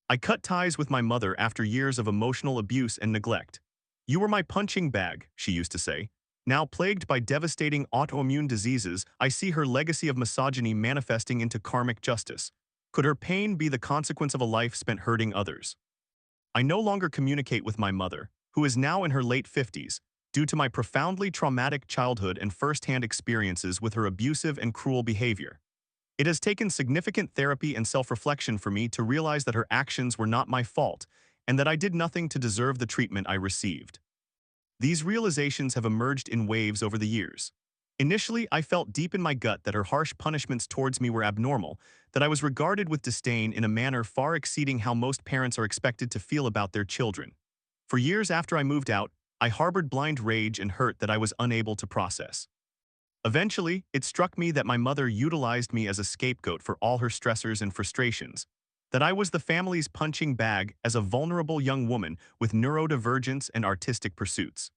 I cut ties with my mother after years of emotional abuse and neglect. "You were my punching bag," she used to say. Now plagued by devastating autoimmune diseases, I see her legacy of misogyny manifesting into karmic justice. Could her pain be the consequence of a life spent hurting others? I no longer communicate with my mother, who is now in her late 50s, due to my profoundly traumatic childhood and first-hand experiences with her abusive and cruel behavior. It has taken significant therapy and self-reflection for me to realize that her actions were not my fault and that I did nothing to deserve the treatment I received. These realizations have emerged in waves over the years. Initially, I felt deep in my gut that her harsh punishments towards me were abnormal, that I was regarded with disdain in a manner far exceeding how most parents are expected to feel about their children. For years after I moved out, I harbored blind rage and hurt that I was unable to process. Eventually, it struck me that my mother utilized me as a scapegoat for all her stressors and frustrations, that I was the family's punching bag as a vulnerable young woman with neurodivergence and artistic pursuits.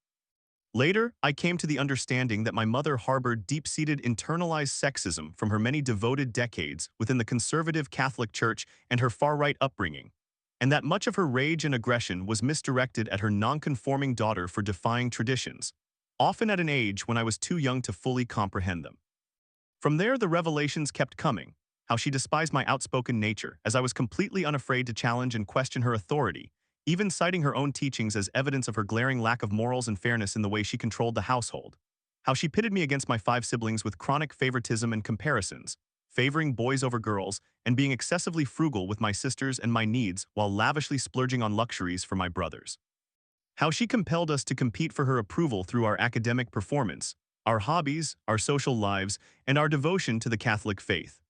Later, I came to the understanding that my mother harbored deep-seated internalized sexism from her many devoted decades within the conservative Catholic Church and her far-right upbringing, and that much of her rage and aggression was misdirected at her non-conforming daughter for defying traditions, often at an age when I was too young to fully comprehend them. From there, the revelations kept coming, how she despised my outspoken nature, as I was completely unafraid to challenge and question her authority, even citing her own teachings as evidence of her glaring lack of morals and fairness in the way she controlled the household. How she pitted me against my 5 siblings with chronic favoritism and comparisons, favoring boys over girls, and being excessively frugal with my sisters and my needs while lavishly splurging on luxuries for my brothers. How she compelled us to compete for her approval through our academic performance, our hobbies, our social lives, and our devotion to the Catholic faith.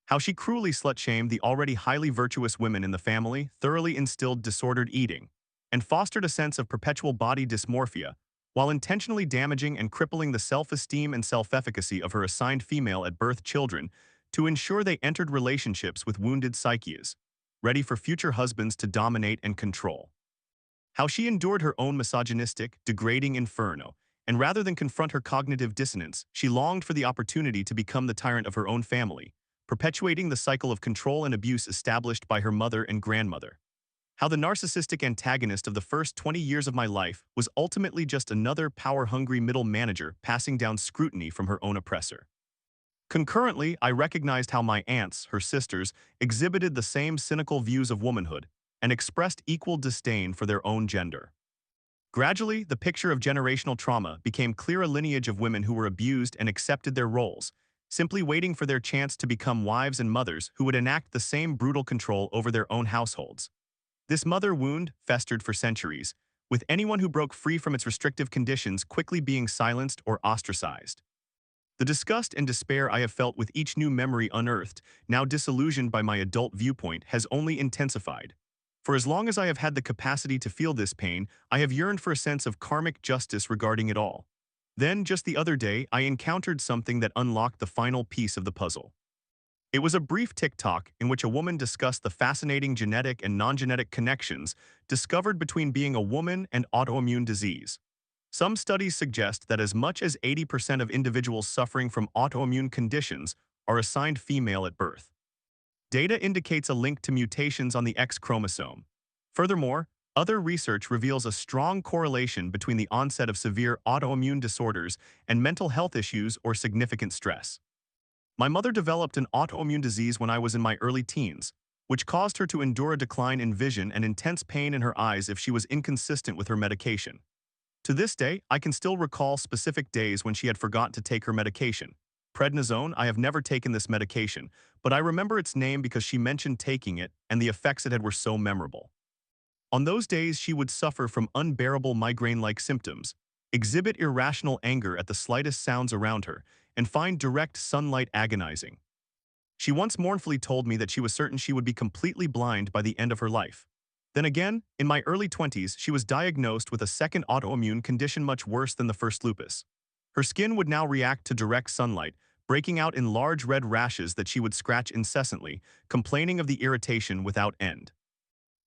How she cruelly slut-shamed the already highly virtuous women in the family, thoroughly instilled disordered eating, and fostered a sense of perpetual body dysmorphia, while intentionally damaging and crippling the self-esteem and self-efficacy of her assigned female at birth children to ensure they entered relationships with wounded psyches, ready for future husbands to dominate and control. How she endured her own misogynistic, degrading inferno, and rather than confront her cognitive dissonance, she longed for the opportunity to become the tyrant of her own family, perpetuating the cycle of control and abuse established by her mother and grandmother. How the narcissistic antagonist of the first 20 years of my life was ultimately just another power-hungry middle manager passing down scrutiny from her own oppressor. Concurrently, I recognized how my aunts, her sisters, exhibited the same cynical views of womanhood and expressed equal disdain for their own gender. Gradually, the picture of generational trauma became clear: a lineage of women who were abused and accepted their roles, simply waiting for their chance to become wives and mothers who would enact the same brutal control over their own households. This mother wound festered for centuries, with anyone who broke free from its restrictive conditions quickly being silenced or ostracized. The disgust and despair I have felt with each new memory unearthed, now disillusioned by my adult viewpoint, has only intensified. For as long as I have had the capacity to feel this pain, I have yearned for a sense of karmic justice regarding it all. Then, just the other day, I encountered something that unlocked the final piece of the puzzle. It was a brief TikTok in which a woman discussed the fascinating genetic and non-genetic connections discovered between being a woman and autoimmune disease. Some studies suggest that as much as 80% of individuals suffering from autoimmune conditions are assigned female at birth. Data indicates a link to mutations on the X chromosome. Furthermore, other research reveals a strong correlation between the onset of severe autoimmune disorders and mental health issues or significant stress. My mother developed an autoimmune disease when I was in my early teens, which caused her to endure a decline in vision and intense pain in her eyes if she was inconsistent with her medication. To this day, I can still recall specific days when she had forgotten to take her medication. Prednisone. I have never taken this medication, but I remember its name because she mentioned taking it and the effects it had were so memorable. On those days, she would suffer from unbearable migraine-like symptoms, exhibit irrational anger at the slightest sounds around her, and find direct sunlight agonizing. She once mournfully told me that she was certain she would be completely blind by the end of her life. Then again, in my early 20s, she was diagnosed with a second autoimmune condition much worse than the first: lupus. Her skin would now react to direct sunlight, breaking out in large red rashes that she would scratch incessantly, complaining of the irritation without end.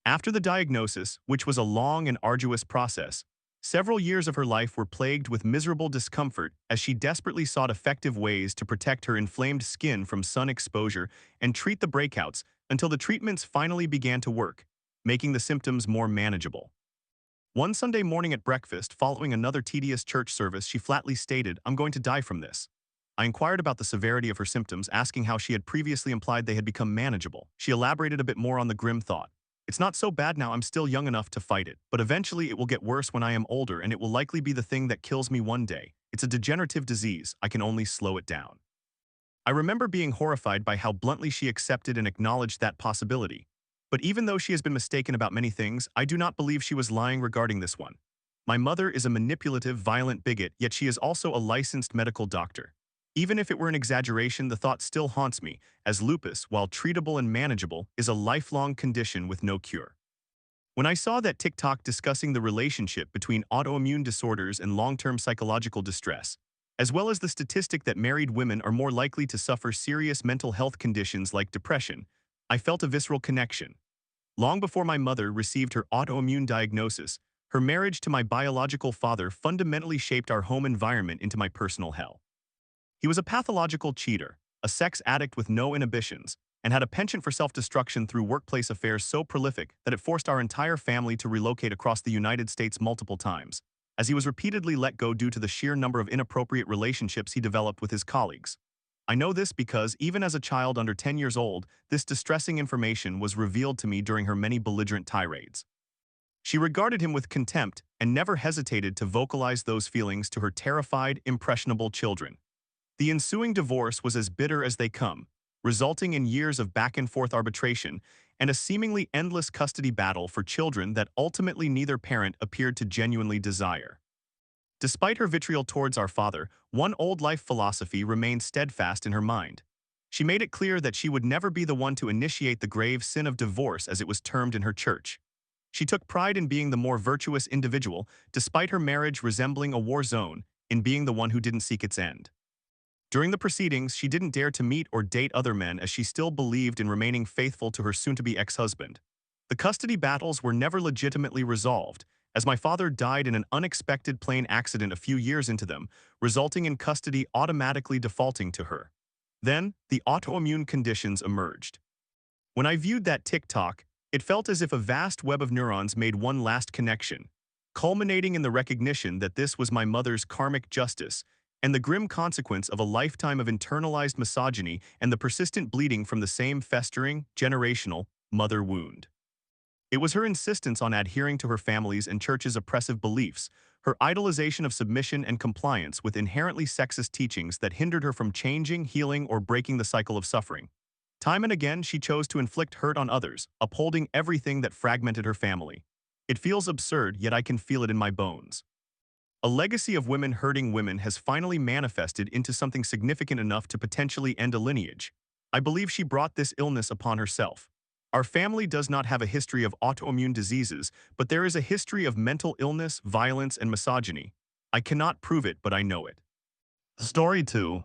After the diagnosis, which was a long and arduous process, Several years of her life were plagued with miserable discomfort as she desperately sought effective ways to protect her inflamed skin from sun exposure and treat the breakouts until the treatments finally began to work, making the symptoms more manageable. One Sunday morning at breakfast, following another tedious church service, she flatly stated, "I'm going to die from this." I inquired about the severity of her symptoms, asking how she had previously implied they had become manageable. She elaborated a bit more on the grim thought. "It's not so bad now, I'm still young enough to fight it, but eventually it will get worse when I am older and it will likely be the thing that kills me one day. It's a degenerative disease, I can only slow it down." I remember being horrified by how bluntly she accepted and acknowledged that possibility. But even though she has been mistaken about many things, I do not believe she was lying regarding this one. My mother is a manipulative, violent bigot, yet she is also a licensed medical doctor. Even if it were an exaggeration, the thought still haunts me, as lupus, while treatable and manageable, is a lifelong condition with no cure. When I saw that TikTok discussing the relationship between autoimmune disorders and long-term psychological distress, as well as the statistic that married women are more likely to suffer serious mental health conditions like depression, I felt a visceral connection. Long before my mother received her autoimmune diagnosis, her marriage to my biological father fundamentally shaped our home environment into my personal hell. He was a pathological cheater, a sex addict with no inhibitions, and had a penchant for self-destruction through workplace affairs so prolific that it forced our entire family to relocate across the United States multiple times, as he was repeatedly let go due to the sheer number of inappropriate relationships he developed with his colleagues. I know this because, even as a child under 10 years old, this distressing information was revealed to me during her many belligerent tirades. She regarded him with contempt and never hesitated to vocalize those feelings to her terrified, impressionable children. The ensuing divorce was as bitter as they come, resulting in years of back-and-forth arbitration and a seemingly endless custody battle for children that ultimately neither parent appeared to genuinely desire. Despite her vitriol towards our father, one old life philosophy remained steadfast in her mind. She made it clear that she would never be the one to initiate the grave sin of divorce, as it was termed in her church. She took pride in being the more virtuous individual, despite her marriage resembling a war zone, in being the one who didn't seek its end. During the proceedings, she didn't dare to meet or date other men as she still believed in remaining faithful to her soon-to-be ex-husband. The custody battles were never legitimately resolved, as my father died in an unexpected plane accident a few years into them, resulting in custody automatically defaulting to her. Then, the autoimmune conditions emerged. When I viewed that TikTok, it felt as if a vast web of neurons made one last connection, culminating in the recognition that this was my mother's karmic justice and the grim consequence of a lifetime of internalized misogyny and the persistent bleeding from the same festering, generational, mother wound. It was her insistence on adhering to her family's and church's oppressive beliefs, her idolization of submission and compliance with inherently sexist teachings that hindered her from changing, healing, or breaking the cycle of suffering. Time and again, she chose to inflict hurt on others, upholding everything that fragmented her family. It feels absurd, yet I can feel it in my bones. A legacy of women hurting women has finally manifested into something significant enough to potentially end a lineage. I believe she brought this illness upon herself. Our family does not have a history of autoimmune diseases, but there is a history of mental illness, violence, and misogyny. I cannot prove it, but I know it. Story 2.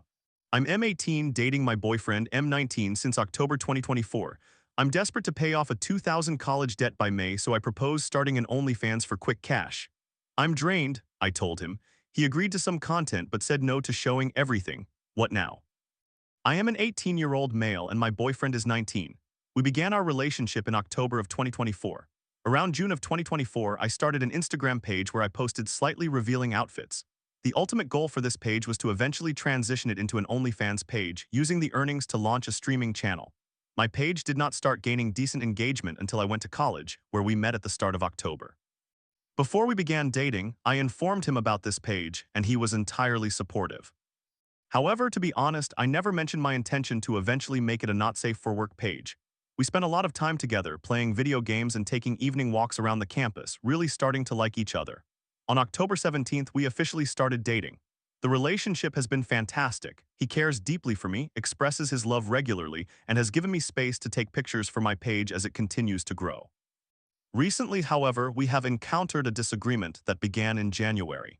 I'm M18, dating my boyfriend M19 since October 2024. I'm desperate to pay off a 2,000 college debt by May, so I propose starting an OnlyFans for quick cash. I'm drained, I told him. He agreed to some content but said no to showing everything. What now? I am an 18-year-old male and my boyfriend is 19. We began our relationship in October of 2024. Around June of 2024, I started an Instagram page where I posted slightly revealing outfits. The ultimate goal for this page was to eventually transition it into an OnlyFans page, using the earnings to launch a streaming channel. My page did not start gaining decent engagement until I went to college, where we met at the start of October. Before we began dating, I informed him about this page, and he was entirely supportive. However, to be honest, I never mentioned my intention to eventually make it a not-safe-for-work page. We spent a lot of time together, playing video games and taking evening walks around the campus, really starting to like each other. On October 17th, we officially started dating. The relationship has been fantastic. He cares deeply for me, expresses his love regularly, and has given me space to take pictures for my page as it continues to grow. Recently, however, we have encountered a disagreement that began in January.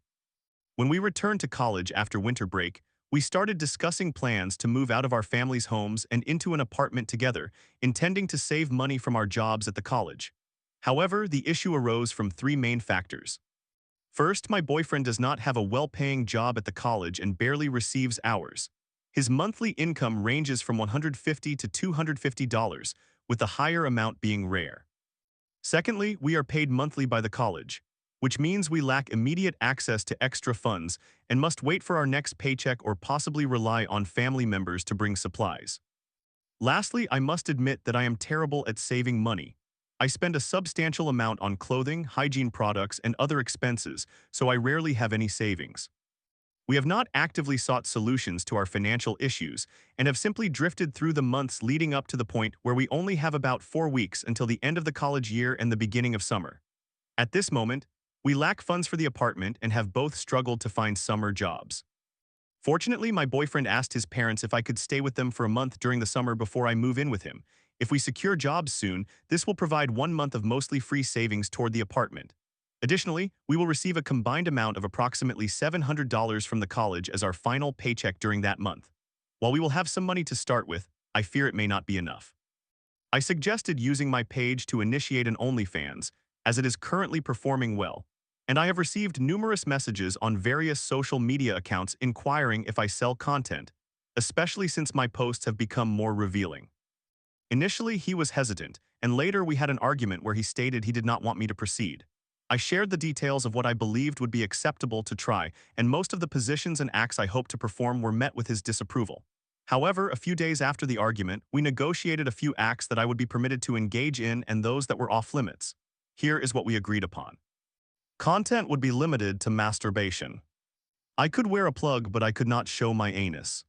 When we returned to college after winter break, we started discussing plans to move out of our family's homes and into an apartment together, intending to save money from our jobs at the college. However, the issue arose from three main factors. First, my boyfriend does not have a well-paying job at the college and barely receives hours. His monthly income ranges from $150 to $250, with the higher amount being rare. Secondly, we are paid monthly by the college, which means we lack immediate access to extra funds and must wait for our next paycheck or possibly rely on family members to bring supplies. Lastly, I must admit that I am terrible at saving money. I spend a substantial amount on clothing, hygiene products, and other expenses, so I rarely have any savings. We have not actively sought solutions to our financial issues and have simply drifted through the months leading up to the point where we only have about 4 weeks until the end of the college year and the beginning of summer. At this moment, we lack funds for the apartment and have both struggled to find summer jobs. Fortunately, my boyfriend asked his parents if I could stay with them for a month during the summer before I move in with him. If we secure jobs soon, this will provide 1 month of mostly free savings toward the apartment. Additionally, we will receive a combined amount of approximately $700 from the college as our final paycheck during that month. While we will have some money to start with, I fear it may not be enough. I suggested using my page to initiate an OnlyFans, as it is currently performing well, and I have received numerous messages on various social media accounts inquiring if I sell content, especially since my posts have become more revealing. Initially, he was hesitant, and later we had an argument where he stated he did not want me to proceed. I shared the details of what I believed would be acceptable to try, and most of the positions and acts I hoped to perform were met with his disapproval. However, a few days after the argument, we negotiated a few acts that I would be permitted to engage in and those that were off-limits. Here is what we agreed upon. Content would be limited to masturbation. I could wear a plug, but I could not show my anus.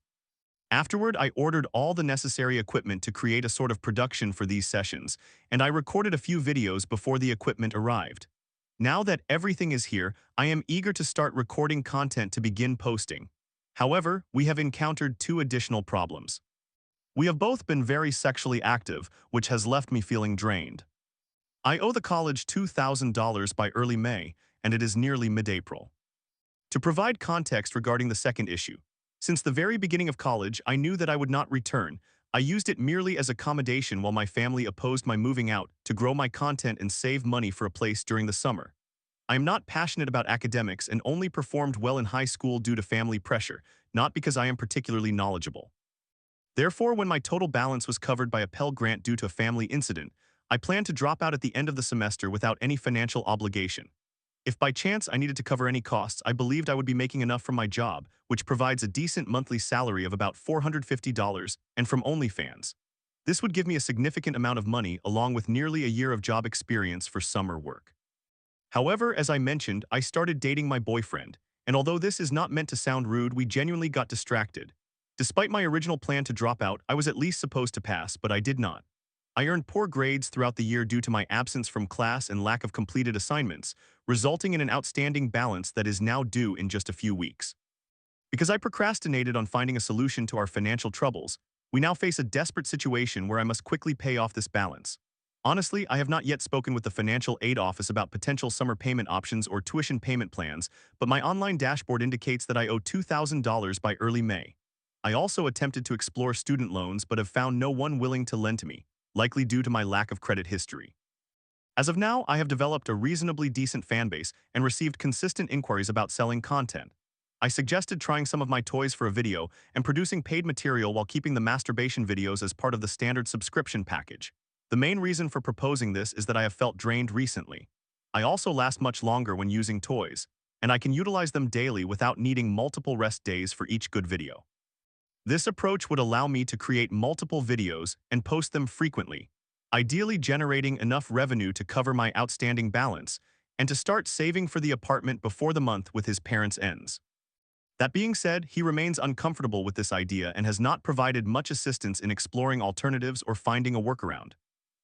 Afterward, I ordered all the necessary equipment to create a sort of production for these sessions, and I recorded a few videos before the equipment arrived. Now that everything is here, I am eager to start recording content to begin posting. However, we have encountered two additional problems. We have both been very sexually active, which has left me feeling drained. I owe the college $2,000 by early May, and it is nearly mid-April. To provide context regarding the second issue, since the very beginning of college, I knew that I would not return. I used it merely as accommodation while my family opposed my moving out to grow my content and save money for a place during the summer. I am not passionate about academics and only performed well in high school due to family pressure, not because I am particularly knowledgeable. Therefore, when my total balance was covered by a Pell Grant due to a family incident, I planned to drop out at the end of the semester without any financial obligation. If by chance I needed to cover any costs, I believed I would be making enough from my job, which provides a decent monthly salary of about $450, and from OnlyFans. This would give me a significant amount of money along with nearly a year of job experience for summer work. However, as I mentioned, I started dating my boyfriend, and although this is not meant to sound rude, we genuinely got distracted. Despite my original plan to drop out, I was at least supposed to pass, but I did not. I earned poor grades throughout the year due to my absence from class and lack of completed assignments, resulting in an outstanding balance that is now due in just a few weeks. Because I procrastinated on finding a solution to our financial troubles, we now face a desperate situation where I must quickly pay off this balance. Honestly, I have not yet spoken with the financial aid office about potential summer payment options or tuition payment plans, but my online dashboard indicates that I owe $2,000 by early May. I also attempted to explore student loans but have found no one willing to lend to me, likely due to my lack of credit history. As of now, I have developed a reasonably decent fanbase and received consistent inquiries about selling content. I suggested trying some of my toys for a video and producing paid material while keeping the masturbation videos as part of the standard subscription package. The main reason for proposing this is that I have felt drained recently. I also last much longer when using toys, and I can utilize them daily without needing multiple rest days for each good video. This approach would allow me to create multiple videos and post them frequently, ideally generating enough revenue to cover my outstanding balance and to start saving for the apartment before the month with his parents ends. That being said, he remains uncomfortable with this idea and has not provided much assistance in exploring alternatives or finding a workaround.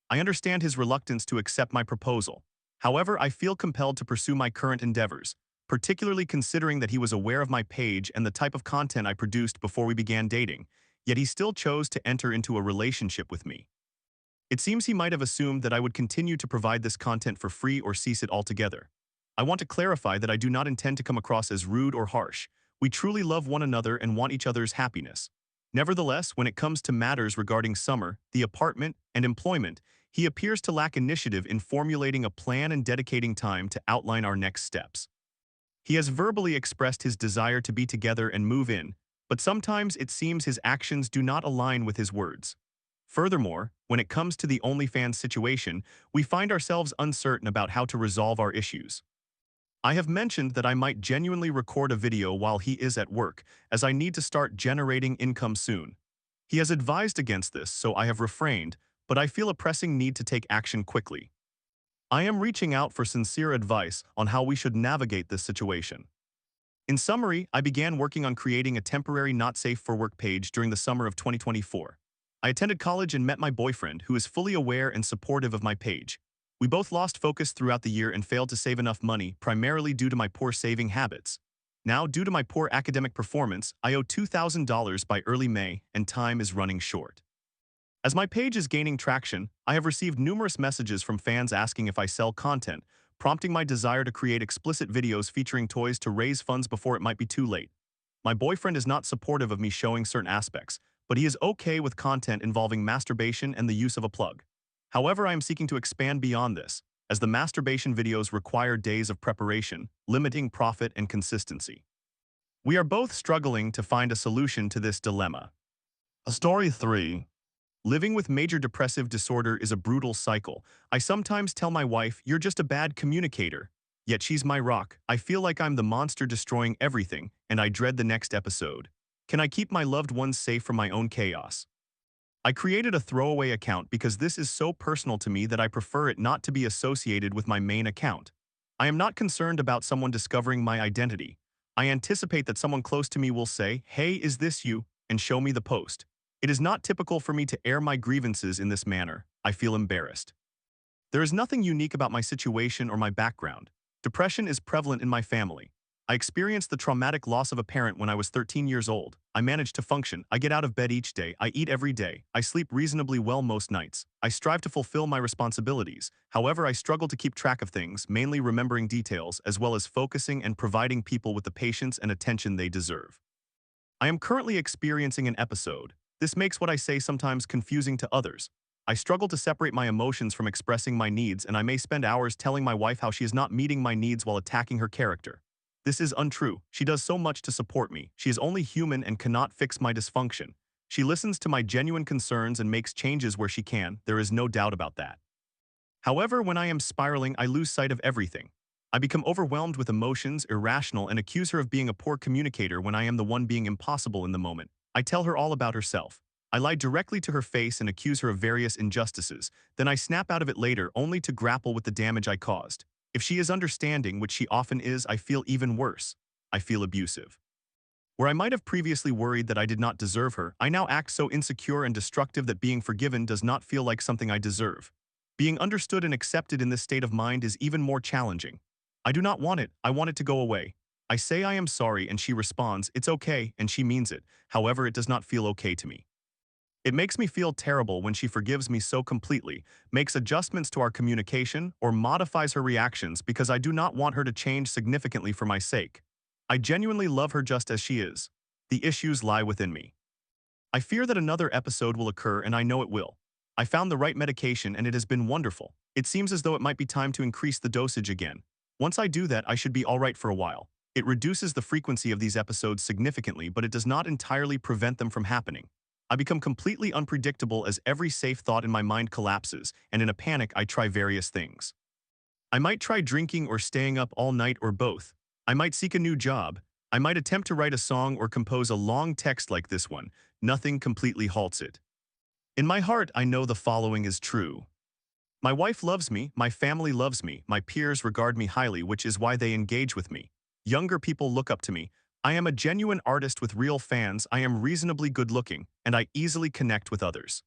I understand his reluctance to accept my proposal. However, I feel compelled to pursue my current endeavors, particularly considering that he was aware of my page and the type of content I produced before we began dating, yet he still chose to enter into a relationship with me. It seems he might have assumed that I would continue to provide this content for free or cease it altogether. I want to clarify that I do not intend to come across as rude or harsh. We truly love one another and want each other's happiness. Nevertheless, when it comes to matters regarding summer, the apartment, and employment, he appears to lack initiative in formulating a plan and dedicating time to outline our next steps. He has verbally expressed his desire to be together and move in, but sometimes it seems his actions do not align with his words. Furthermore, when it comes to the OnlyFans situation, we find ourselves uncertain about how to resolve our issues. I have mentioned that I might genuinely record a video while he is at work, as I need to start generating income soon. He has advised against this, so I have refrained, but I feel a pressing need to take action quickly. I am reaching out for sincere advice on how we should navigate this situation. In summary, I began working on creating a temporary not safe for work page during the summer of 2024. I attended college and met my boyfriend, who is fully aware and supportive of my page. We both lost focus throughout the year and failed to save enough money, primarily due to my poor saving habits. Now, due to my poor academic performance, I owe $2,000 by early May, and time is running short. As my page is gaining traction, I have received numerous messages from fans asking if I sell content, prompting my desire to create explicit videos featuring toys to raise funds before it might be too late. My boyfriend is not supportive of me showing certain aspects, but he is okay with content involving masturbation and the use of a plug. However, I am seeking to expand beyond this, as the masturbation videos require days of preparation, limiting profit and consistency. We are both struggling to find a solution to this dilemma. Story 3. Living with major depressive disorder is a brutal cycle. I sometimes tell my wife, "You're just a bad communicator." Yet she's my rock. I feel like I'm the monster destroying everything, and I dread the next episode. Can I keep my loved ones safe from my own chaos? I created a throwaway account because this is so personal to me that I prefer it not to be associated with my main account. I am not concerned about someone discovering my identity. I anticipate that someone close to me will say, "Hey, is this you?" and show me the post. It is not typical for me to air my grievances in this manner. I feel embarrassed. There is nothing unique about my situation or my background. Depression is prevalent in my family. I experienced the traumatic loss of a parent when I was 13 years old. I manage to function. I get out of bed each day. I eat every day. I sleep reasonably well most nights. I strive to fulfill my responsibilities. However, I struggle to keep track of things, mainly remembering details, as well as focusing and providing people with the patience and attention they deserve. I am currently experiencing an episode. This makes what I say sometimes confusing to others. I struggle to separate my emotions from expressing my needs, and I may spend hours telling my wife how she is not meeting my needs while attacking her character. This is untrue. She does so much to support me. She is only human and cannot fix my dysfunction. She listens to my genuine concerns and makes changes where she can. There is no doubt about that. However, when I am spiraling, I lose sight of everything. I become overwhelmed with emotions, irrational, and accuse her of being a poor communicator when I am the one being impossible in the moment. I tell her all about herself. I lie directly to her face and accuse her of various injustices. Then I snap out of it later, only to grapple with the damage I caused. If she is understanding, which she often is, I feel even worse. I feel abusive. Where I might have previously worried that I did not deserve her, I now act so insecure and destructive that being forgiven does not feel like something I deserve. Being understood and accepted in this state of mind is even more challenging. I do not want it. I want it to go away. I say I am sorry and she responds, "It's okay," and she means it. However, it does not feel okay to me. It makes me feel terrible when she forgives me so completely, makes adjustments to our communication, or modifies her reactions because I do not want her to change significantly for my sake. I genuinely love her just as she is. The issues lie within me. I fear that another episode will occur, and I know it will. I found the right medication and it has been wonderful. It seems as though it might be time to increase the dosage again. Once I do that, I should be alright for a while. It reduces the frequency of these episodes significantly, but it does not entirely prevent them from happening. I become completely unpredictable as every safe thought in my mind collapses, and in a panic I try various things. I might try drinking or staying up all night or both. I might seek a new job. I might attempt to write a song or compose a long text like this one. Nothing completely halts it. In my heart, I know the following is true. My wife loves me, my family loves me, my peers regard me highly, which is why they engage with me. Younger people look up to me. I am a genuine artist with real fans, I am reasonably good-looking, and I easily connect with others.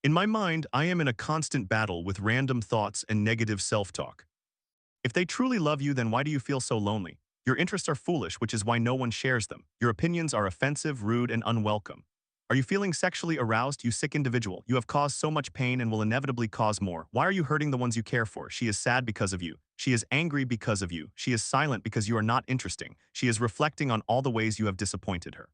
In my mind, I am in a constant battle with random thoughts and negative self-talk. If they truly love you, then why do you feel so lonely? Your interests are foolish, which is why no one shares them. Your opinions are offensive, rude, and unwelcome. Are you feeling sexually aroused, you sick individual? You have caused so much pain and will inevitably cause more. Why are you hurting the ones you care for? She is sad because of you. She is angry because of you. She is silent because you are not interesting. She is reflecting on all the ways you have disappointed her.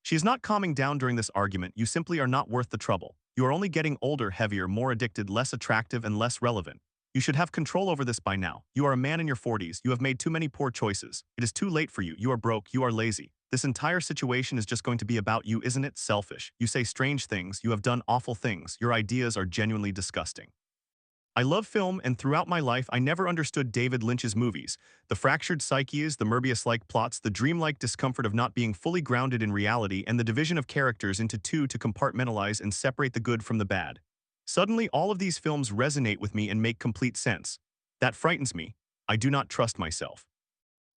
She is not calming down during this argument. You simply are not worth the trouble. You are only getting older, heavier, more addicted, less attractive, and less relevant. You should have control over this by now. You are a man in your 40s. You have made too many poor choices. It is too late for you. You are broke. You are lazy. This entire situation is just going to be about you, isn't it? Selfish. You say strange things. You have done awful things. Your ideas are genuinely disgusting. I love film, and throughout my life I never understood David Lynch's movies. The fractured psyches, the Morbius-like plots, the dreamlike discomfort of not being fully grounded in reality, and the division of characters into two to compartmentalize and separate the good from the bad. Suddenly, all of these films resonate with me and make complete sense. That frightens me. I do not trust myself.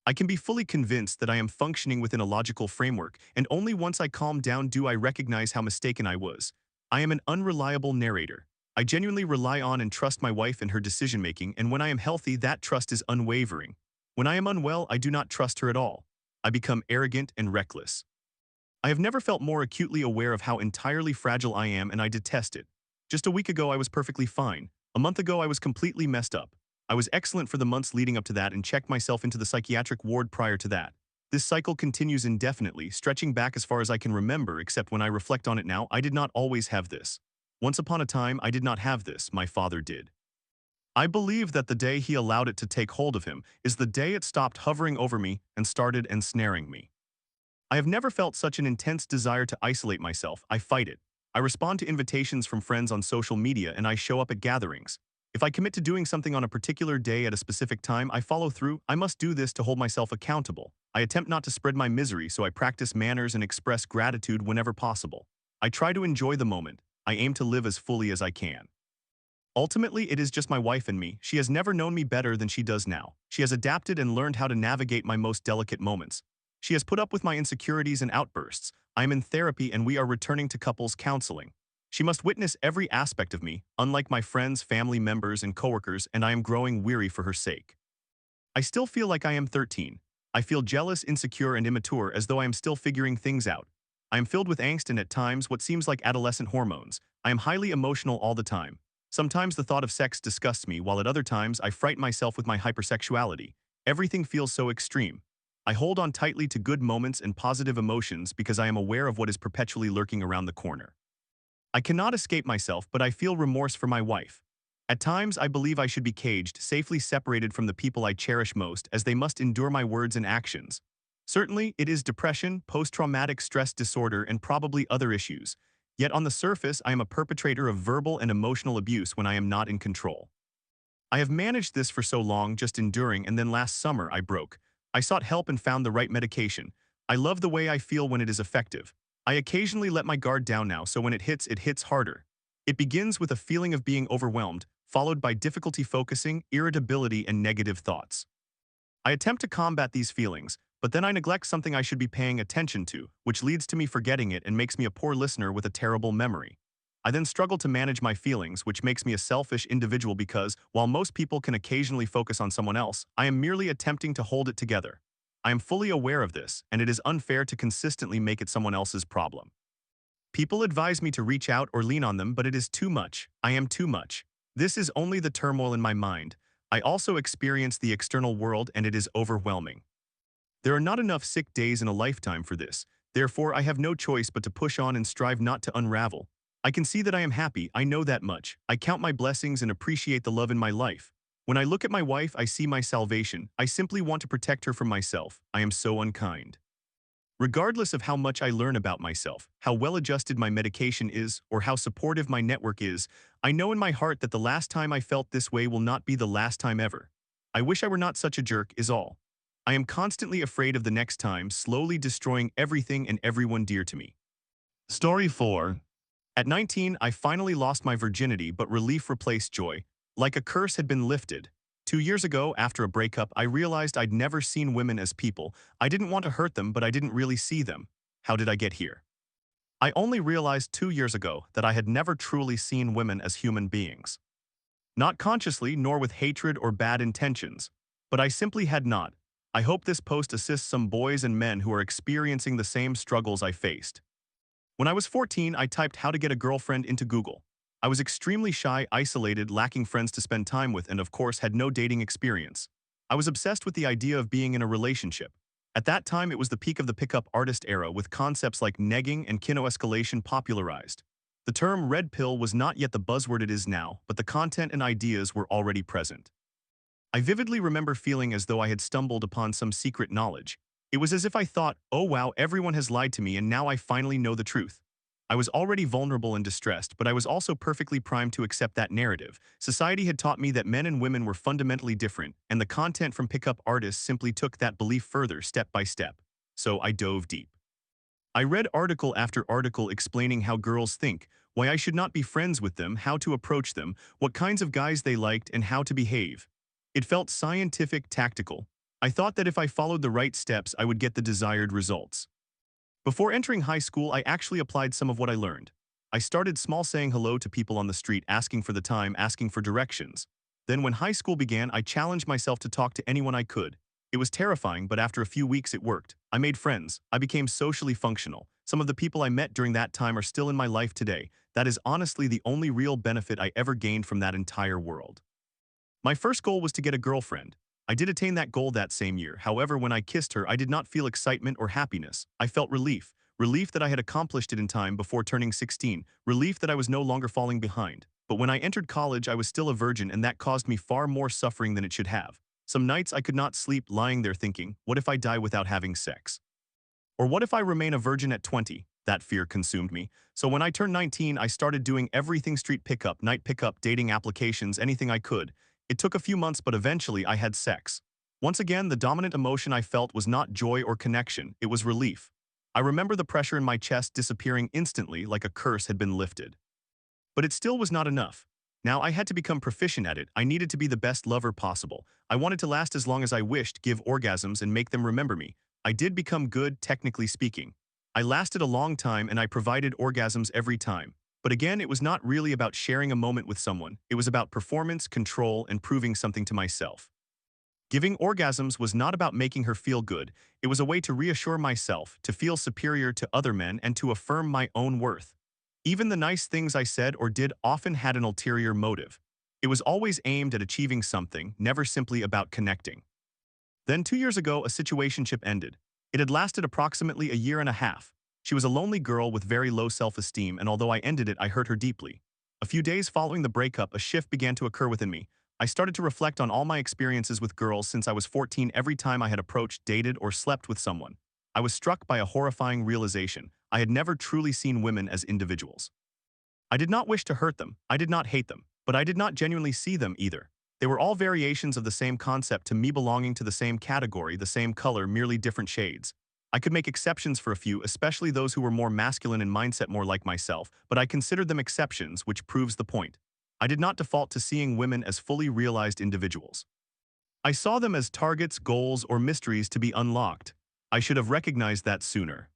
I can be fully convinced that I am functioning within a logical framework, and only once I calm down do I recognize how mistaken I was. I am an unreliable narrator. I genuinely rely on and trust my wife in her decision-making, and when I am healthy, that trust is unwavering. When I am unwell, I do not trust her at all. I become arrogant and reckless. I have never felt more acutely aware of how entirely fragile I am, and I detest it. Just a week ago, I was perfectly fine. A month ago, I was completely messed up. I was excellent for the months leading up to that and checked myself into the psychiatric ward prior to that. This cycle continues indefinitely, stretching back as far as I can remember, except when I reflect on it now, I did not always have this. Once upon a time, I did not have this, my father did. I believe that the day he allowed it to take hold of him is the day it stopped hovering over me and started ensnaring me. I have never felt such an intense desire to isolate myself. I fight it. I respond to invitations from friends on social media and I show up at gatherings. If I commit to doing something on a particular day at a specific time, I follow through. I must do this to hold myself accountable. I attempt not to spread my misery, so I practice manners and express gratitude whenever possible. I try to enjoy the moment. I aim to live as fully as I can. Ultimately, it is just my wife and me. She has never known me better than she does now. She has adapted and learned how to navigate my most delicate moments. She has put up with my insecurities and outbursts. I am in therapy and we are returning to couples counseling. She must witness every aspect of me, unlike my friends, family members, and coworkers, and I am growing weary for her sake. I still feel like I am 13. I feel jealous, insecure, and immature, as though I am still figuring things out. I am filled with angst and at times what seems like adolescent hormones. I am highly emotional all the time. Sometimes the thought of sex disgusts me, while at other times I frighten myself with my hypersexuality. Everything feels so extreme. I hold on tightly to good moments and positive emotions because I am aware of what is perpetually lurking around the corner. I cannot escape myself, but I feel remorse for my wife. At times, I believe I should be caged, safely separated from the people I cherish most, as they must endure my words and actions. Certainly, it is depression, post-traumatic stress disorder, and probably other issues. Yet on the surface, I am a perpetrator of verbal and emotional abuse when I am not in control. I have managed this for so long, just enduring, and then last summer I broke. I sought help and found the right medication. I love the way I feel when it is effective. I occasionally let my guard down now, so when it hits harder. It begins with a feeling of being overwhelmed, followed by difficulty focusing, irritability, and negative thoughts. I attempt to combat these feelings, but then I neglect something I should be paying attention to, which leads to me forgetting it and makes me a poor listener with a terrible memory. I then struggle to manage my feelings, which makes me a selfish individual because, while most people can occasionally focus on someone else, I am merely attempting to hold it together. I am fully aware of this, and it is unfair to consistently make it someone else's problem. People advise me to reach out or lean on them, but it is too much. I am too much. This is only the turmoil in my mind. I also experience the external world, and it is overwhelming. There are not enough sick days in a lifetime for this. Therefore, I have no choice but to push on and strive not to unravel. I can see that I am happy, I know that much. I count my blessings and appreciate the love in my life. When I look at my wife, I see my salvation. I simply want to protect her from myself. I am so unkind. Regardless of how much I learn about myself, how well-adjusted my medication is, or how supportive my network is, I know in my heart that the last time I felt this way will not be the last time ever. I wish I were not such a jerk, is all. I am constantly afraid of the next time, slowly destroying everything and everyone dear to me. Story 4. At 19, I finally lost my virginity, but relief replaced joy. Like a curse had been lifted. 2 years ago, after a breakup, I realized I'd never seen women as people. I didn't want to hurt them, but I didn't really see them. How did I get here? I only realized 2 years ago that I had never truly seen women as human beings. Not consciously, nor with hatred or bad intentions. But I simply had not. I hope this post assists some boys and men who are experiencing the same struggles I faced. When I was 14, I typed how to get a girlfriend into Google. I was extremely shy, isolated, lacking friends to spend time with, and of course had no dating experience. I was obsessed with the idea of being in a relationship. At that time, it was the peak of the pickup artist era, with concepts like negging and kino-escalation popularized. The term red pill was not yet the buzzword it is now, but the content and ideas were already present. I vividly remember feeling as though I had stumbled upon some secret knowledge. It was as if I thought, oh wow, everyone has lied to me and now I finally know the truth. I was already vulnerable and distressed, but I was also perfectly primed to accept that narrative. Society had taught me that men and women were fundamentally different, and the content from pickup artists simply took that belief further step by step. So I dove deep. I read article after article explaining how girls think, why I should not be friends with them, how to approach them, what kinds of guys they liked, and how to behave. It felt scientific, tactical. I thought that if I followed the right steps, I would get the desired results. Before entering high school, I actually applied some of what I learned. I started small, saying hello to people on the street, asking for the time, asking for directions. Then when high school began, I challenged myself to talk to anyone I could. It was terrifying, but after a few weeks it worked. I made friends. I became socially functional. Some of the people I met during that time are still in my life today. That is honestly the only real benefit I ever gained from that entire world. My first goal was to get a girlfriend. I did attain that goal that same year. However, when I kissed her, I did not feel excitement or happiness. I felt relief. Relief that I had accomplished it in time before turning 16. Relief that I was no longer falling behind. But when I entered college, I was still a virgin, and that caused me far more suffering than it should have. Some nights I could not sleep, lying there thinking, what if I die without having sex? Or what if I remain a virgin at 20? That fear consumed me. So when I turned 19, I started doing everything: street pickup, night pickup, dating applications, anything I could. It took a few months, but eventually I had sex. Once again, the dominant emotion I felt was not joy or connection, it was relief. I remember the pressure in my chest disappearing instantly, like a curse had been lifted. But it still was not enough. Now I had to become proficient at it. I needed to be the best lover possible. I wanted to last as long as I wished, give orgasms, and make them remember me. I did become good, technically speaking. I lasted a long time and I provided orgasms every time. But again, it was not really about sharing a moment with someone. It was about performance, control, and proving something to myself. Giving orgasms was not about making her feel good. It was a way to reassure myself, to feel superior to other men, and to affirm my own worth. Even the nice things I said or did often had an ulterior motive. It was always aimed at achieving something, never simply about connecting. Then 2 years ago, a situationship ended. It had lasted approximately a year and a half. She was a lonely girl with very low self-esteem, and although I ended it, I hurt her deeply. A few days following the breakup, a shift began to occur within me. I started to reflect on all my experiences with girls since I was 14. Every time I had approached, dated, or slept with someone, I was struck by a horrifying realization. I had never truly seen women as individuals. I did not wish to hurt them, I did not hate them, but I did not genuinely see them either. They were all variations of the same concept, to me belonging to the same category, the same color, merely different shades. I could make exceptions for a few, especially those who were more masculine in mindset, more like myself, but I considered them exceptions, which proves the point. I did not default to seeing women as fully realized individuals. I saw them as targets, goals, or mysteries to be unlocked. I should have recognized that sooner.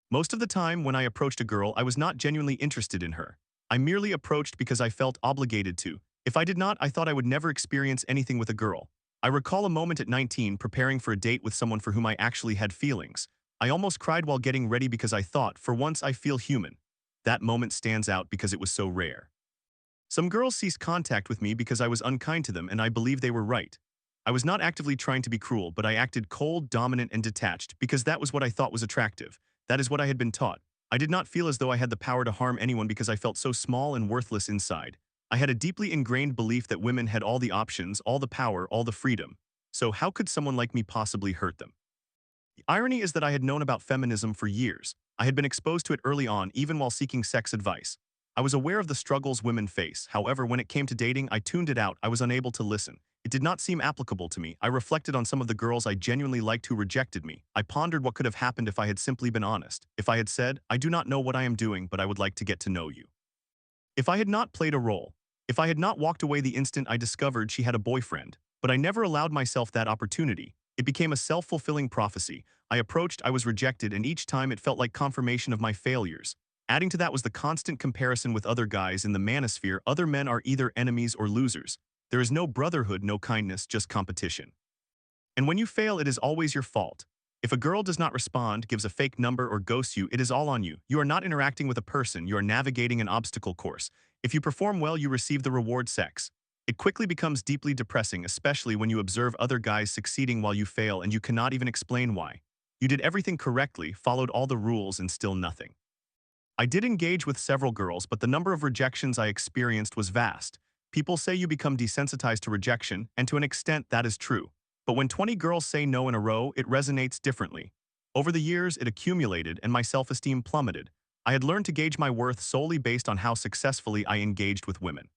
Most of the time, when I approached a girl, I was not genuinely interested in her. I merely approached because I felt obligated to. If I did not, I thought I would never experience anything with a girl. I recall a moment at 19 preparing for a date with someone for whom I actually had feelings. I almost cried while getting ready because I thought, for once I feel human. That moment stands out because it was so rare. Some girls ceased contact with me because I was unkind to them, and I believe they were right. I was not actively trying to be cruel, but I acted cold, dominant, and detached because that was what I thought was attractive. That is what I had been taught. I did not feel as though I had the power to harm anyone because I felt so small and worthless inside. I had a deeply ingrained belief that women had all the options, all the power, all the freedom. So how could someone like me possibly hurt them? The irony is that I had known about feminism for years. I had been exposed to it early on, even while seeking sex advice. I was aware of the struggles women face. However, when it came to dating, I tuned it out. I was unable to listen. It did not seem applicable to me. I reflected on some of the girls I genuinely liked who rejected me. I pondered what could have happened if I had simply been honest. If I had said, I do not know what I am doing, but I would like to get to know you. If I had not played a role. If I had not walked away the instant I discovered she had a boyfriend. But I never allowed myself that opportunity. It became a self-fulfilling prophecy. I approached, I was rejected, and each time it felt like confirmation of my failures. Adding to that was the constant comparison with other guys in the manosphere. Other men are either enemies or losers. There is no brotherhood, no kindness, just competition. And when you fail, it is always your fault. If a girl does not respond, gives a fake number, or ghosts you, it is all on you. You are not interacting with a person, you are navigating an obstacle course. If you perform well, you receive the reward: sex. It quickly becomes deeply depressing, especially when you observe other guys succeeding while you fail and you cannot even explain why. You did everything correctly, followed all the rules, and still nothing. I did engage with several girls, but the number of rejections I experienced was vast. People say you become desensitized to rejection, and to an extent that is true. But when 20 girls say no in a row, it resonates differently. Over the years, it accumulated and my self-esteem plummeted. I had learned to gauge my worth solely based on how successfully I engaged with women.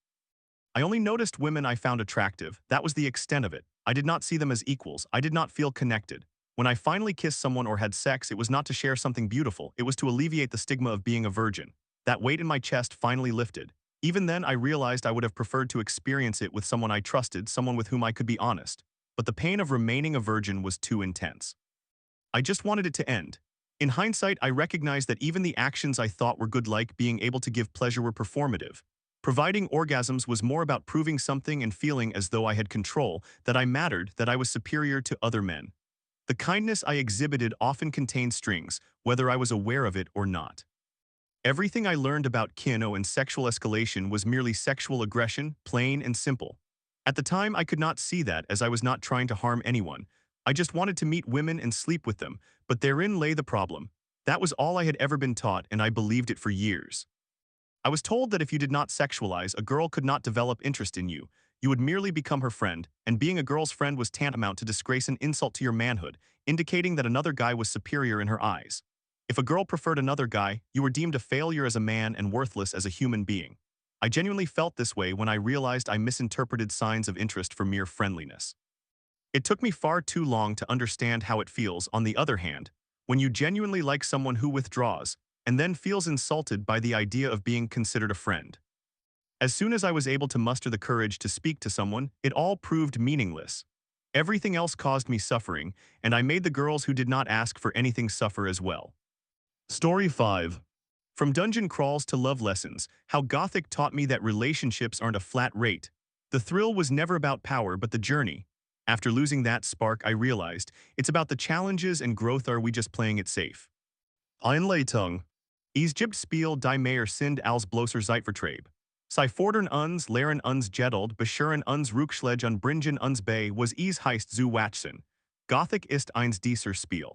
I only noticed women I found attractive. That was the extent of it. I did not see them as equals. I did not feel connected. When I finally kissed someone or had sex, it was not to share something beautiful. It was to alleviate the stigma of being a virgin. That weight in my chest finally lifted. Even then, I realized I would have preferred to experience it with someone I trusted, someone with whom I could be honest. But the pain of remaining a virgin was too intense. I just wanted it to end. In hindsight, I recognized that even the actions I thought were good, like being able to give pleasure, were performative. Providing orgasms was more about proving something and feeling as though I had control, that I mattered, that I was superior to other men. The kindness I exhibited often contained strings, whether I was aware of it or not. Everything I learned about kino and sexual escalation was merely sexual aggression, plain and simple. At the time, I could not see that, as I was not trying to harm anyone. I just wanted to meet women and sleep with them, but therein lay the problem. That was all I had ever been taught, and I believed it for years. I was told that if you did not sexualize, a girl could not develop interest in you. You would merely become her friend, and being a girl's friend was tantamount to disgrace and insult to your manhood, indicating that another guy was superior in her eyes. If a girl preferred another guy, you were deemed a failure as a man and worthless as a human being. I genuinely felt this way when I realized I misinterpreted signs of interest for mere friendliness. It took me far too long to understand how it feels, on the other hand, when you genuinely like someone who withdraws, and then feels insulted by the idea of being considered a friend. As soon as I was able to muster the courage to speak to someone, it all proved meaningless. Everything else caused me suffering, and I made the girls who did not ask for anything suffer as well. Story 5. From dungeon crawls to love lessons, how Gothic taught me that relationships aren't a flat rate. The thrill was never about power, but the journey. After losing that spark, I realized it's about the challenges and growth. Are we just playing it safe? Einleitung. Egypt spiel die Meer sind als bloßer Zeitvertreib. Sie fordern uns, lehren uns Geduld, bescheren uns Rückschläge und bringen uns bei, was es heißt zu wachsen. Gothic ist eins dieser Spiel.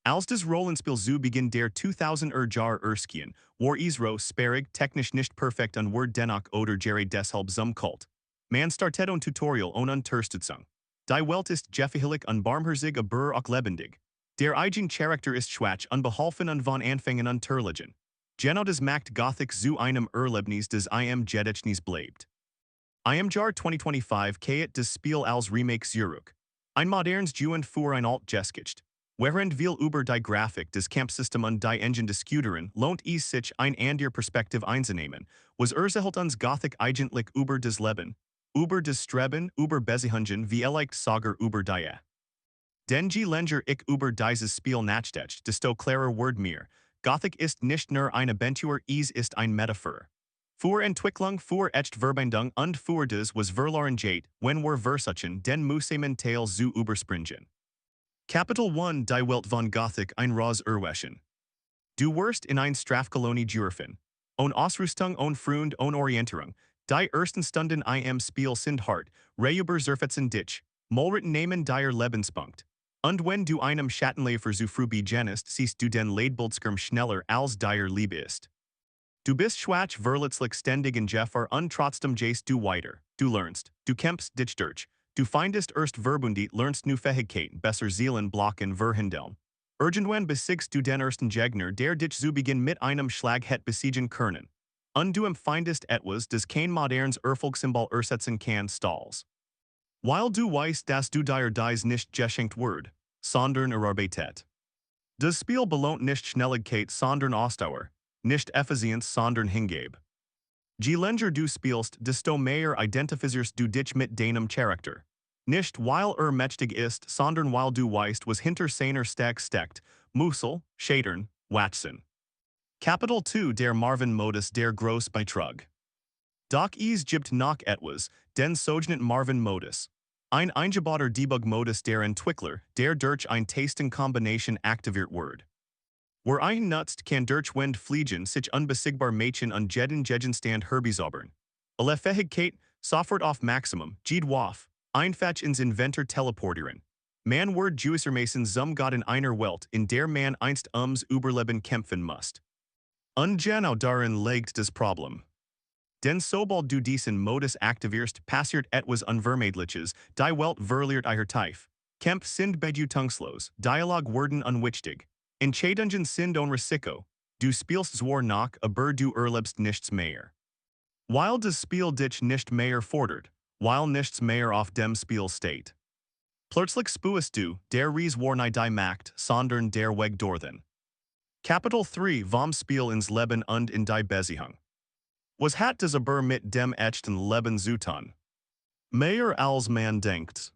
Als das Rollenspiel zu Beginn der 2000er Jahre erschien, war Isro sperrig, technisch nicht perfekt und wurde dennoch oder Jerry deshalb zum Kult. Man startet ein Tutorial und Unterstützung. Die Welt ist gefährlich und barmherzig, aber auch lebendig. Der eigen Charakter ist schwach, unbeholfen und von Anfängen unterlegen. Genau das macht Gothic zu einem Erlebnis, das im Gedächtnis bleibt. Im Jahr 2025 kehrt das Spiel als Remake zurück. Ein modernes Juen für ein alt Geschichte. Während wir über die Grafik des Kampfsystem und die Engine diskutieren, lohnt es sich, ein andere Perspektive einzunehmen, was erzählt uns Gothic eigentlich über das Leben, über das Streben, über Beziehungen, wie Sager über die. Denji Lenger ich über dieses Spiel nachdenkt, desto klarer wird mir. Gothic ist nicht nur eine Abentur, es ist ein Metaphor. Für Entwicklung, für Verbindung und für das, was verloren geht, wenn wir versuchen, den mühsamen Teil zu überspringen. Kapitel 1 Die Welt von Gothic ein Ras erweschen. Du wirst in ein Strafkolonie geworfen. On Ausrüstung on Freund on Orientierung. Die ersten Stunden im Spiel sind hart, Reuber zerfetzen dich, Molritten nehmen dir Lebenspunkt. Und wenn du einem Schattenläufer zu früh beginnest, siehst du den Leidbildschirm schneller als dir lieb ist. Du bist schwach verletzlich ständig in Gefahr und trotzdem gehst du weiter. Du lernst, du kämpfst dich durch. Du findest erst Verbündete, lernst nu Fähigkeiten, besser Seelen blocken verhandeln. Irgendwann besiegst du den ersten Gegner, der dich zu Beginn mit einem Schlag het besiegen können. Und du empfindest etwas, das kein modernes Erfolgssymbol ersetzen kann, Stalls. Weil du weißt, dass du dir dies nicht geschenkt wird, sondern erarbeitet. Das Spiel belohnt nicht Schnelligkeit, sondern Ausdauer, nicht Effizienz, sondern Hingabe. Je länger du spielst, desto mehr identifizierst du dich mit deinem Charakter. Nicht weil mächtig ist, sondern weil du weißt, was hinter seiner steckt, Musel, Scheitern, Watson. Kapitel 2 Der Marvin-Modus der Großbeitrag. Doch es gibt noch etwas, den sogenannten Marvin-Modus. Ein eingebauter Debug-Modus der Entwickler, der durch ein Tastenkombination aktiviert wird. Wer ein nutzt, kann durch Wind fliegen, sich unbesiegbar machen und jeden Gegenstand herbezaubern. Alle Fähigkeit, sofort auf Maximum, geht waff, einfach ins Inventor teleportieren. Man wird gewissermaßen zum Gott in einer Welt, in der man einst ums Überleben kämpfen muss. Ungen darin legged des problem. Den sobald du diesen modus activierst passiert etwas unvermeidliches, die Welt verliert ihre Tief. Kemp sind Bedutungslos, Dialog worden unwichtig. Entscheidungen sind on Risiko. Du spielst zwar nach, aber du erlebst nichts mehr. Weil das Spiel dich nicht mehr fordert, weil nichts mehr auf dem Spiel steht. Plötzlich spuest du, der Ries war nie die Macht, sondern der Weg dorthin. Kapitel 3 vom Spiel ins Leben und in die Beziehung. Was hat das aber mit dem echten Leben zu tun? Mehr als man denkt.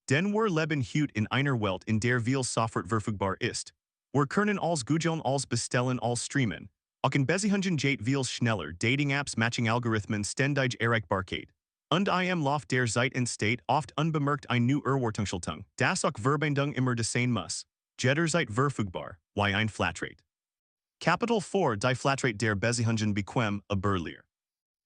Denn wir leben heute in einer Welt in der viel sofort verfügbar ist. Wir können als googeln, als bestellen, als streamen. Auch in Beziehungen geht viel schneller, Dating-Apps, Matching-Algorithmen ständig erreichbarkeit. Und im Lauf der Zeit entsteht oft unbemerkt ein new Erwartungshaltung, das auch Verbindung immer sein muss. Jederzeit verfügbar, wie ein Flatrate. Kapitel 4 die Flatrate der Beziehungen bequem, aber leer.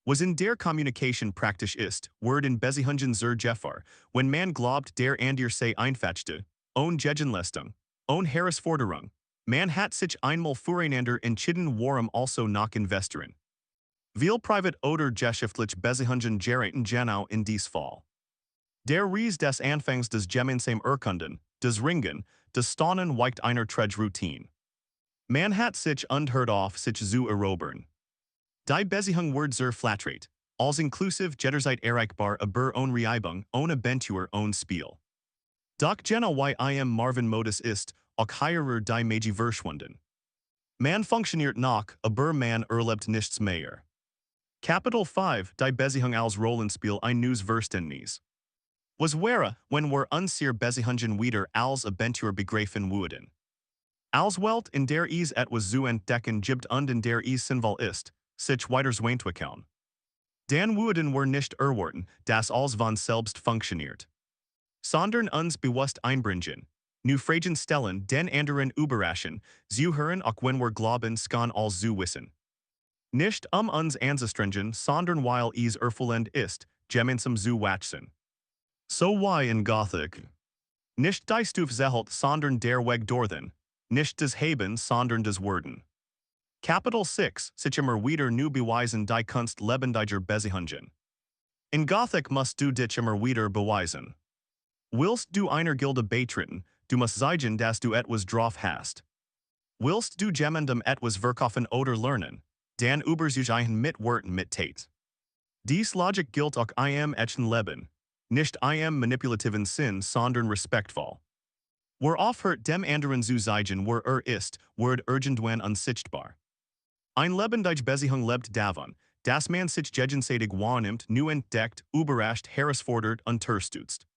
Was in der Kommunikation praktisch ist, word in Beziehungen zur Gefahr, wenn man glaubt der andere sei einfachste, ohne Gegenleistung, ohne Herausforderung, man hat sich einmal füreinander entschieden warum also nach investieren. Viel privat oder geschäftlich Beziehungen geraten genau in dies Fall. Der Ries des Anfangs des gemeinsam Erkunden, des Ringen, des Staunen weicht einer Routine. Man hat sich und hört auf sich zu erobern. Die Beziehung wird zur Flatrate, als inklusiv jederzeit erreichbar aber ohne Reibung, ohne Abentur, ohne Spiel. Doch genau wie im Marvin Modus ist, auch hierer die Magie verschwunden. Man funktioniert noch, aber man erlebt nichts mehr. Kapitel 5 die Beziehung als Rollenspiel ein neues Verständnis. Was wäre, wenn wir unsere Beziehungen wieder als Abentur begreifen würden? Als Welt in der es etwas zu entdecken gibt und in der es sinnvoll ist, sich weiterzuentwickeln. Dann würden wir nicht erwarten, dass alles von selbst funktioniert. Sondern uns bewusst einbringen, nu Fragen stellen, den anderen überraschen, zuhören auch wenn wir glauben, kann alles zu wissen. Nicht uns anzustrengen, sondern weil es erfüllend ist, gemeinsam zu wachsen. So wie in Gothic. Nicht die Stufzehalt, sondern der Weg dorthin. Nicht des Haben, sondern des Werden. Kapitel 6 sich immer wieder nu beweisen die Kunst lebendiger Beziehungen. In Gothic musst du dich immer wieder beweisen. Willst du einer Gilde beitreten, du musst zeigen, dass du etwas drauf hast. Willst du jemandem etwas verkaufen oder lernen, dann übersuchen mit Worten mit Tate. Dies Logik gilt auch im echten Leben, nicht im manipulativen Sinn, sondern respektvoll. Wer aufhört dem anderen zu zeigen, wer ist, wird irgendwann unsichtbar. Ein lebendige Beziehung lebt davon, dass man sich gegenseitig wahrnimmt, nu entdeckt, überrascht, herausfordert, unterstützt.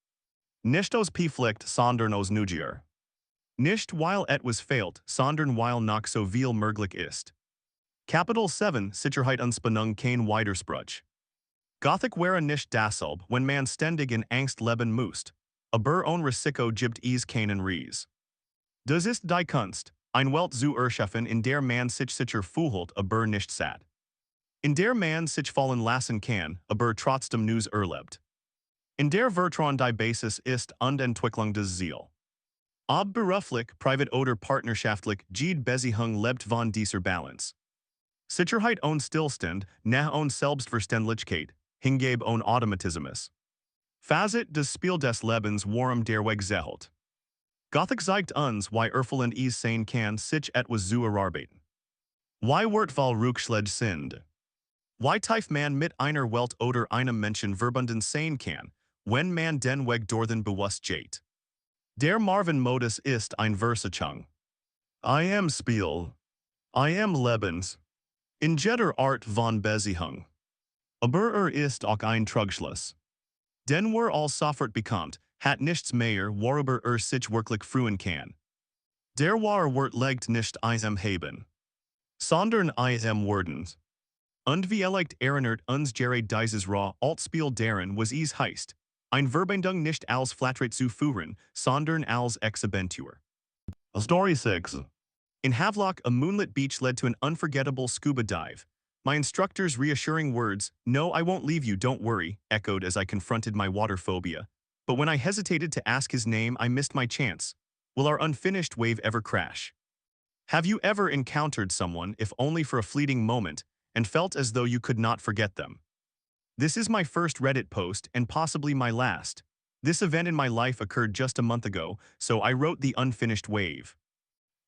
Nicht aus Pflicht, sondern aus Neugier. Nicht weil etwas fehlt, sondern weil noch so viel möglich ist. Kapitel 7 Sicherheit und Spannung kein Widerspruch. Gothic wäre nicht dasselbe, wenn man ständig in Angst leben muss, aber ohne Risiko gibt es keinen Ries. Das ist die Kunst, ein Welt zu erschaffen, in der man sich sicher fühlt, aber nicht sad. In der man sich fallen lassen kann, aber trotzdem News erlebt. In der Vertrauen die Basis ist und Entwicklung des Ziel. Ob beruflich, privat oder partnerschaftlich, jede Beziehung lebt von dieser Balance. Sicherheit ohne Stillstand, nach ohne Selbstverständlichkeit, Hingabe ohne Automatismus. Fazit des Spiel des Lebens warum der Weg zählt. Gothic zeigt uns, wie erfüllend es sein kann, sich etwas zu erarbeiten. Wie wertvoll Rückschläge sind. Wie tief man mit einer Welt oder einem Menschen verbunden sein kann, wenn man den Weg dorthin bewusst geht. Der Marvin-Modus ist ein Versachung. I am Spiel. I am Lebens. In jeder Art von Beziehung. Aber ist auch ein Trugschluss. Denn wir all sofort bekommt, hat nichts mehr, worüber sich wirklich freuen kann. Der wahre Wert legt nicht im Haben. Sondern im Werden. Und wie erinnert uns gerät dieses Ra Altspiel darin, was es heißt, ein Verbindung nicht als Flatrate zu führen, sondern als Exabentur. Story 6. In Havelock, a moonlit beach led to an unforgettable scuba dive. My instructor's reassuring words, "No, I won't leave you, don't worry," echoed as I confronted my water phobia. But when I hesitated to ask his name, I missed my chance. Will our unfinished wave ever crash? Have you ever encountered someone, if only for a fleeting moment, and felt as though you could not forget them? This is my first Reddit post and possibly my last. This event in my life occurred just a month ago, so I wrote The Unfinished Wave.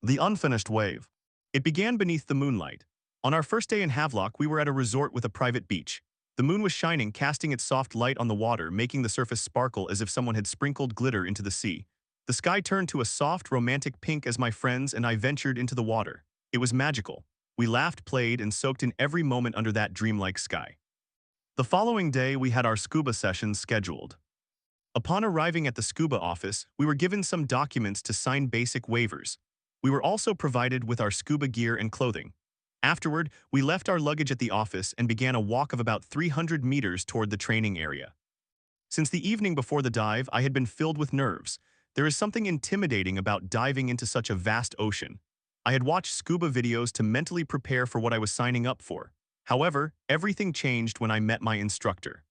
The Unfinished Wave. It began beneath the moonlight. On our first day in Havelock, we were at a resort with a private beach. The moon was shining, casting its soft light on the water, making the surface sparkle as if someone had sprinkled glitter into the sea. The sky turned to a soft, romantic pink as my friends and I ventured into the water. It was magical. We laughed, played, and soaked in every moment under that dreamlike sky. The following day, we had our scuba sessions scheduled. Upon arriving at the scuba office, we were given some documents to sign basic waivers. We were also provided with our scuba gear and clothing. Afterward, we left our luggage at the office and began a walk of about 300 meters toward the training area. Since the evening before the dive, I had been filled with nerves. There is something intimidating about diving into such a vast ocean. I had watched scuba videos to mentally prepare for what I was signing up for. However, everything changed when I met my instructor.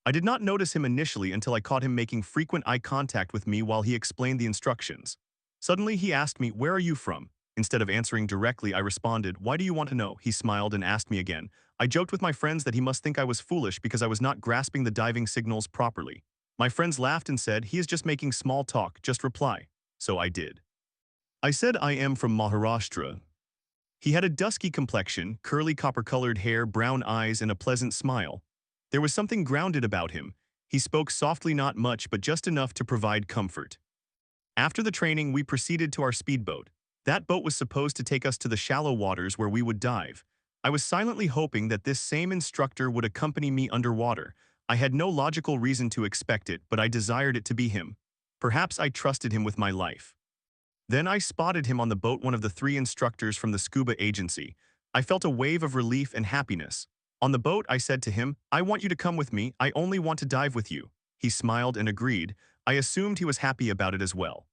I did not notice him initially until I caught him making frequent eye contact with me while he explained the instructions. Suddenly, he asked me, "Where are you from?" Instead of answering directly, I responded, "Why do you want to know?" He smiled and asked me again. I joked with my friends that he must think I was foolish because I was not grasping the diving signals properly. My friends laughed and said, "He is just making small talk, just reply." So I did. I said I am from Maharashtra. He had a dusky complexion, curly copper-colored hair, brown eyes, and a pleasant smile. There was something grounded about him. He spoke softly, not much, but just enough to provide comfort. After the training, we proceeded to our speedboat. That boat was supposed to take us to the shallow waters where we would dive. I was silently hoping that this same instructor would accompany me underwater. I had no logical reason to expect it, but I desired it to be him. Perhaps I trusted him with my life. Then I spotted him on the boat, one of the 3 instructors from the scuba agency. I felt a wave of relief and happiness. On the boat, I said to him, "I want you to come with me. I only want to dive with you." He smiled and agreed. I assumed he was happy about it as well.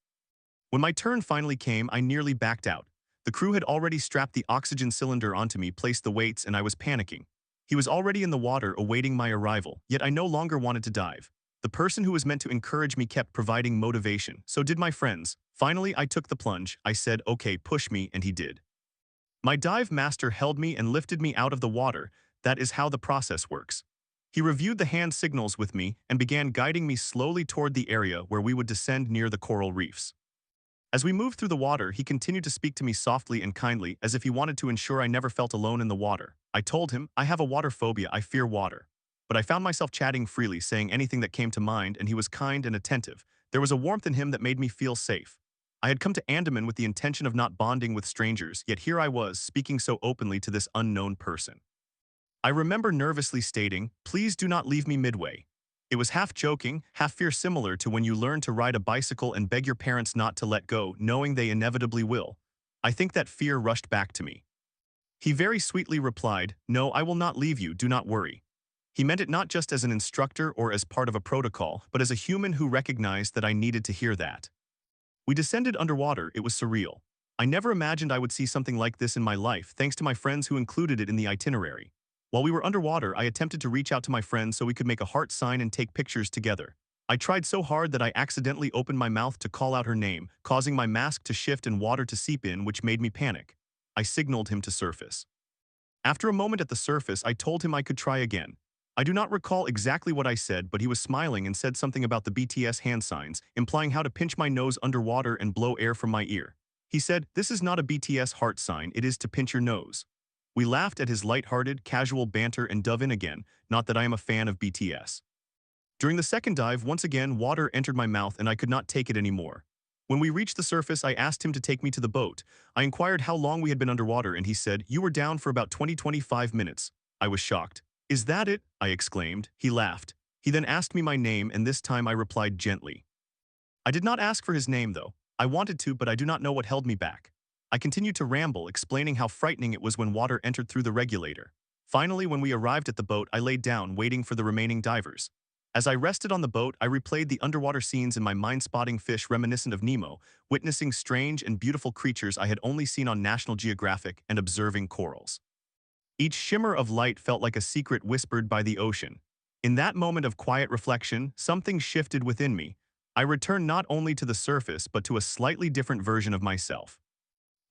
When my turn finally came, I nearly backed out. The crew had already strapped the oxygen cylinder onto me, placed the weights, and I was panicking. He was already in the water awaiting my arrival, yet I no longer wanted to dive. The person who was meant to encourage me kept providing motivation, so did my friends. Finally, I took the plunge. I said, "Okay, push me," and he did. My dive master held me and lifted me out of the water. That is how the process works. He reviewed the hand signals with me and began guiding me slowly toward the area where we would descend near the coral reefs. As we moved through the water, he continued to speak to me softly and kindly, as if he wanted to ensure I never felt alone in the water. I told him, "I have a water phobia, I fear water." But I found myself chatting freely, saying anything that came to mind, and he was kind and attentive. There was a warmth in him that made me feel safe. I had come to Andaman with the intention of not bonding with strangers, yet here I was, speaking so openly to this unknown person. I remember nervously stating, "Please do not leave me midway." It was half joking, half fear, similar to when you learn to ride a bicycle and beg your parents not to let go, knowing they inevitably will. I think that fear rushed back to me. He very sweetly replied, "No, I will not leave you, do not worry." He meant it not just as an instructor or as part of a protocol, but as a human who recognized that I needed to hear that. We descended underwater. It was surreal. I never imagined I would see something like this in my life, thanks to my friends who included it in the itinerary. While we were underwater, I attempted to reach out to my friend so we could make a heart sign and take pictures together. I tried so hard that I accidentally opened my mouth to call out her name, causing my mask to shift and water to seep in, which made me panic. I signaled him to surface. After a moment at the surface, I told him I could try again. I do not recall exactly what I said, but he was smiling and said something about the BTS hand signs, implying how to pinch my nose underwater and blow air from my ear. He said, "This is not a BTS heart sign, it is to pinch your nose." We laughed at his lighthearted, casual banter and dove in again, not that I am a fan of BTS. During the second dive, once again, water entered my mouth and I could not take it anymore. When we reached the surface, I asked him to take me to the boat. I inquired how long we had been underwater, and he said, "You were down for about 20-25 minutes. I was shocked. "Is that it?" I exclaimed. He laughed. He then asked me my name, and this time I replied gently. I did not ask for his name, though. I wanted to, but I do not know what held me back. I continued to ramble, explaining how frightening it was when water entered through the regulator. Finally, when we arrived at the boat, I laid down, waiting for the remaining divers. As I rested on the boat, I replayed the underwater scenes in my mind, spotting fish reminiscent of Nemo, witnessing strange and beautiful creatures I had only seen on National Geographic, and observing corals. Each shimmer of light felt like a secret whispered by the ocean. In that moment of quiet reflection, something shifted within me. I returned not only to the surface, but to a slightly different version of myself.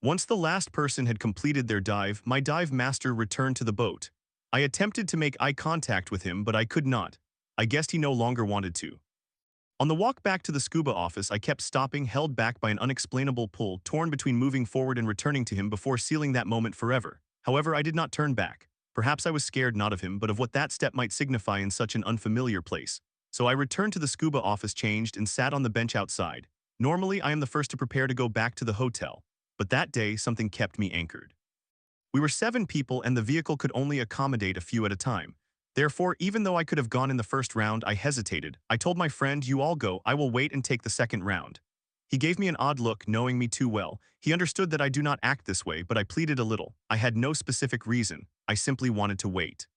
Once the last person had completed their dive, my dive master returned to the boat. I attempted to make eye contact with him, but I could not. I guessed he no longer wanted to. On the walk back to the scuba office, I kept stopping, held back by an unexplainable pull, torn between moving forward and returning to him before sealing that moment forever. However, I did not turn back. Perhaps I was scared not of him, but of what that step might signify in such an unfamiliar place. So I returned to the scuba office, changed, and sat on the bench outside. Normally, I am the first to prepare to go back to the hotel. But that day, something kept me anchored. We were 7 people and the vehicle could only accommodate a few at a time. Therefore, even though I could have gone in the first round, I hesitated. I told my friend, "You all go, I will wait and take the second round." He gave me an odd look, knowing me too well. He understood that I do not act this way, but I pleaded a little. I had no specific reason. I simply wanted to wait.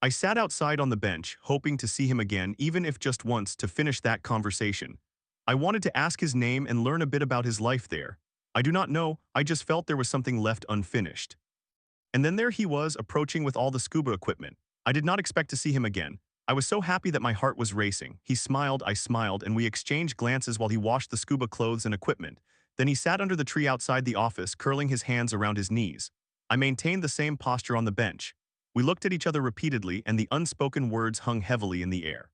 I sat outside on the bench, hoping to see him again, even if just once, to finish that conversation. I wanted to ask his name and learn a bit about his life there. I do not know, I just felt there was something left unfinished. And then there he was, approaching with all the scuba equipment. I did not expect to see him again. I was so happy that my heart was racing. He smiled, I smiled, and we exchanged glances while he washed the scuba clothes and equipment. Then he sat under the tree outside the office, curling his hands around his knees. I maintained the same posture on the bench. We looked at each other repeatedly, and the unspoken words hung heavily in the air.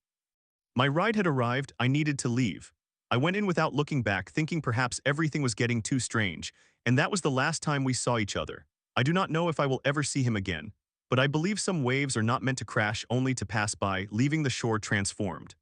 My ride had arrived, I needed to leave. I went in without looking back, thinking perhaps everything was getting too strange, and that was the last time we saw each other. I do not know if I will ever see him again, but I believe some waves are not meant to crash, only to pass by, leaving the shore transformed.